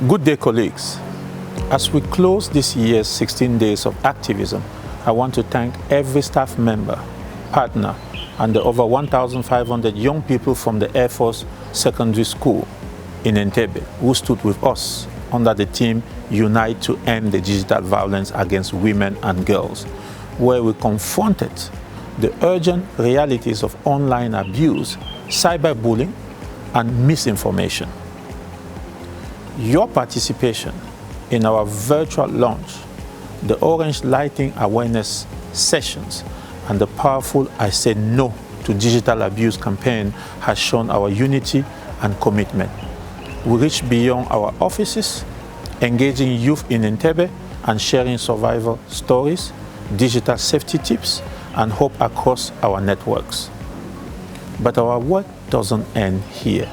Good day, colleagues. As we close this year's 16 days of activism, I want to thank every staff member, partner, and the over 1,500 young people from the Air Force Secondary School in Entebbe who stood with us under the theme Unite to End the Digital Violence Against Women and Girls, where we confronted the urgent realities of online abuse, cyberbullying, and misinformation. Your participation in our virtual launch, the Orange Lighting Awareness Sessions, and the powerful I Say No to Digital Abuse campaign has shown our unity and commitment. We reach beyond our offices, engaging youth in Entebbe and sharing survival stories, digital safety tips, and hope across our networks. But our work doesn't end here.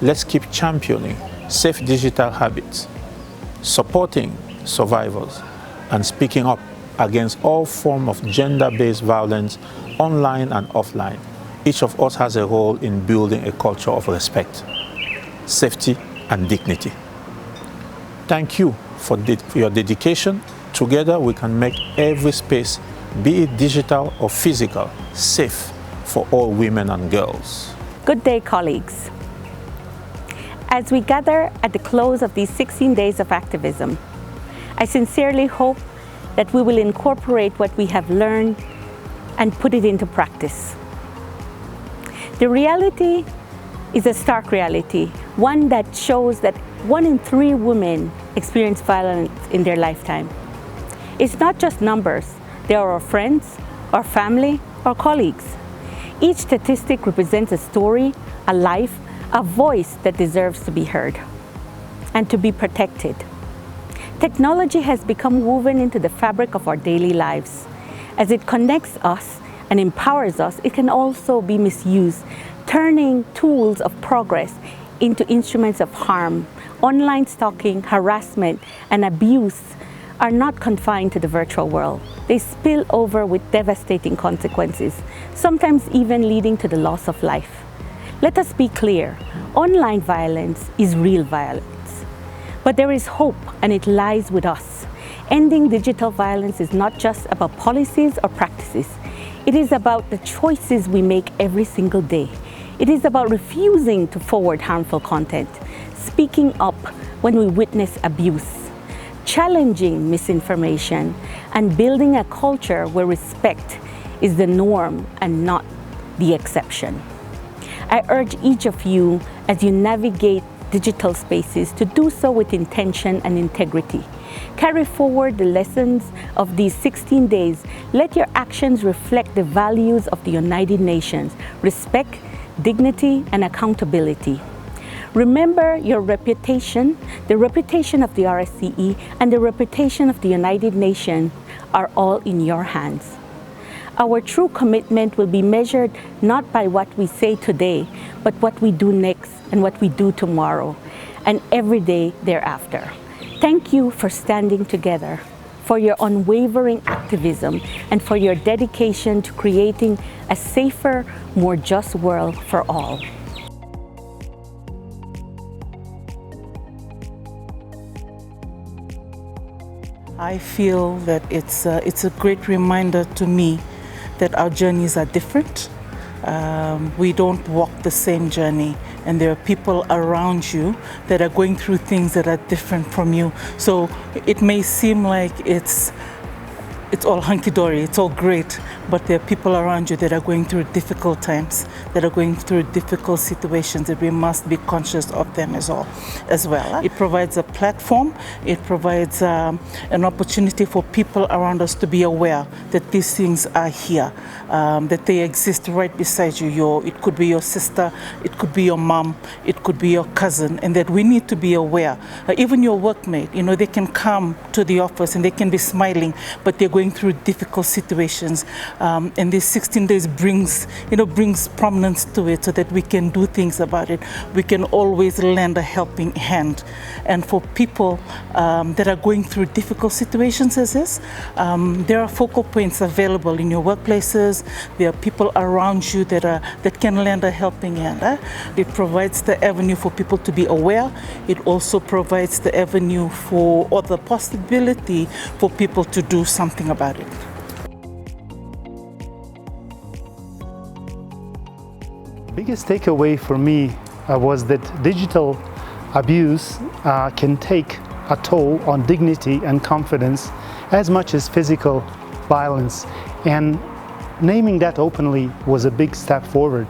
Let's keep championing safe digital habits, supporting survivors, and speaking up against all forms of gender-based violence, online and offline. Each of us has a role in building a culture of respect, safety, and dignity. Thank you for your dedication. Together, we can make every space, be it digital or physical, safe for all women and girls. Good day, colleagues. As we gather at the close of these 16 days of activism, I sincerely hope that we will incorporate what we have learned and put it into practice. The reality is a stark reality, one that shows that 1 in 3 women experience violence in their lifetime. It's not just numbers. They are our friends, our family, our colleagues. Each statistic represents a story, a life, a voice that deserves to be heard and to be protected. Technology has become woven into the fabric of our daily lives. As it connects us and empowers us, it can also be misused, turning tools of progress into instruments of harm. Online stalking, harassment, and abuse are not confined to the virtual world. They spill over with devastating consequences, sometimes even leading to the loss of life. Let us be clear, online violence is real violence. But there is hope, and it lies with us. Ending digital violence is not just about policies or practices. It is about the choices we make every single day. It is about refusing to forward harmful content, speaking up when we witness abuse, challenging misinformation, and building a culture where respect is the norm and not the exception. I urge each of you, as you navigate digital spaces, to do so with intention and integrity. Carry forward the lessons of these 16 days. Let your actions reflect the values of the United Nations: respect, dignity, and accountability. Remember, your reputation, the reputation of the RSCE, and the reputation of the United Nations are all in your hands. Our true commitment will be measured not by what we say today, but what we do next and what we do tomorrow and every day thereafter. Thank you for standing together, for your unwavering activism, and for your dedication to creating a safer, more just world for all. I feel that it's a great reminder to me that our journeys are different. We don't walk the same journey, and there are people around you that are going through things that are different from you. So it may seem like it's all hunky-dory, it's all great, but there are people around you that are going through difficult times, that are going through difficult situations, that we must be conscious of them as well. It provides a platform, it provides an opportunity for people around us to be aware that these things are here, that they exist right beside you. It could be your sister, it could be your mom, it could be your cousin, and that we need to be aware. Even your workmate, they can come to the office and they can be smiling, but they're going through difficult situations, and these 16 days brings prominence to it, so that we can do things about it. We can always lend a helping hand. And for people that are going through difficult situations as this, there are focal points available in your workplaces. There are people around you that can lend a helping hand. It provides the avenue for people to be aware. It also provides the avenue or the possibility for people to do something about it. Biggest takeaway for me was that digital abuse can take a toll on dignity and confidence as much as physical violence, and naming that openly was a big step forward.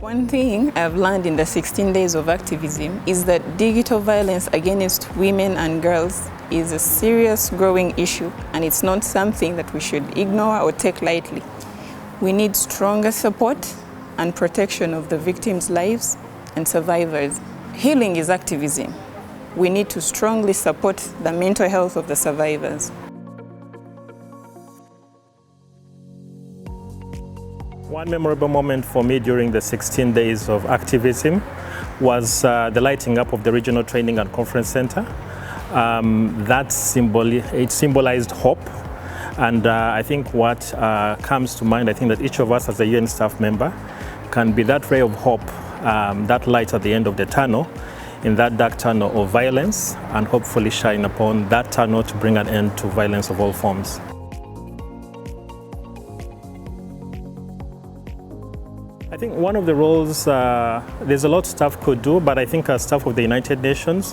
One thing I've learned in the 16 days of activism is that digital violence against women and girls is a serious growing issue, and it's not something that we should ignore or take lightly. We need stronger support and protection of the victims' lives and survivors. Healing is activism. We need to strongly support the mental health of the survivors. One memorable moment for me during the 16 days of activism was the lighting up of the Regional Training and Conference Center. It symbolized hope, and I think what comes to mind, I think that each of us as a UN staff member can be that ray of hope, that light at the end of the tunnel, in that dark tunnel of violence, and hopefully shine upon that tunnel to bring an end to violence of all forms. I think one of the roles, there's a lot staff could do, but I think as staff of the United Nations,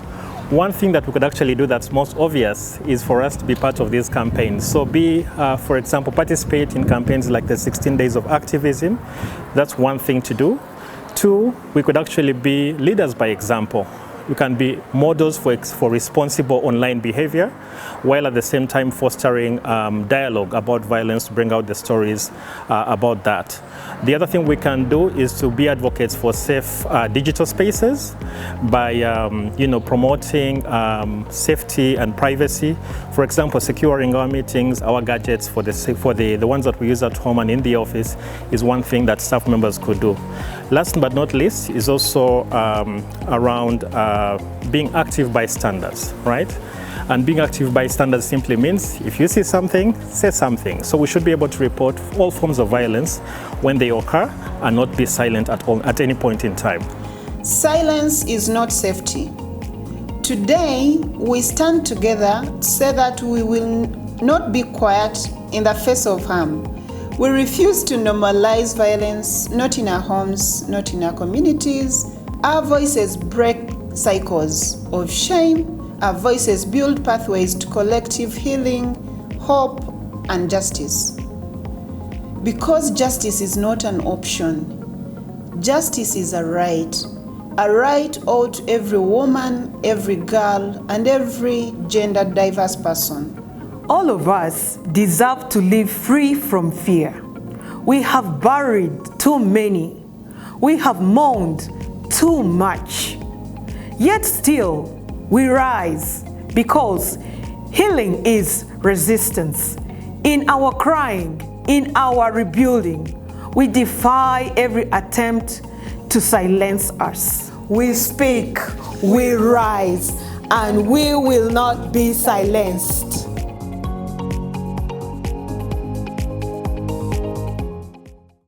one thing that we could actually do that's most obvious is for us to be part of these campaigns. So for example, participate in campaigns like the 16 Days of Activism. That's one thing to do. Two, we could actually be leaders by example. We can be models for responsible online behavior, while at the same time fostering dialogue about violence to bring out the stories about that. The other thing we can do is to be advocates for safe digital spaces by promoting safety and privacy. For example, securing our meetings, our gadgets for the ones that we use at home and in the office is one thing that staff members could do. Last but not least is also around being active bystanders, right? And being active bystanders simply means if you see something, say something. So we should be able to report all forms of violence when they occur and not be silent at any point in time. Silence is not safety. Today, we stand together so that we will not be quiet in the face of harm. We refuse to normalize violence, not in our homes, not in our communities. Our voices break cycles of shame. Our voices build pathways to collective healing, hope, and justice. Because justice is not an option. Justice is a right owed to every woman, every girl, and every gender diverse person. All of us deserve to live free from fear. We have buried too many. We have mourned too much. Yet still, we rise because healing is resistance. In our crying, in our rebuilding, we defy every attempt to silence us. We speak, we rise, and we will not be silenced.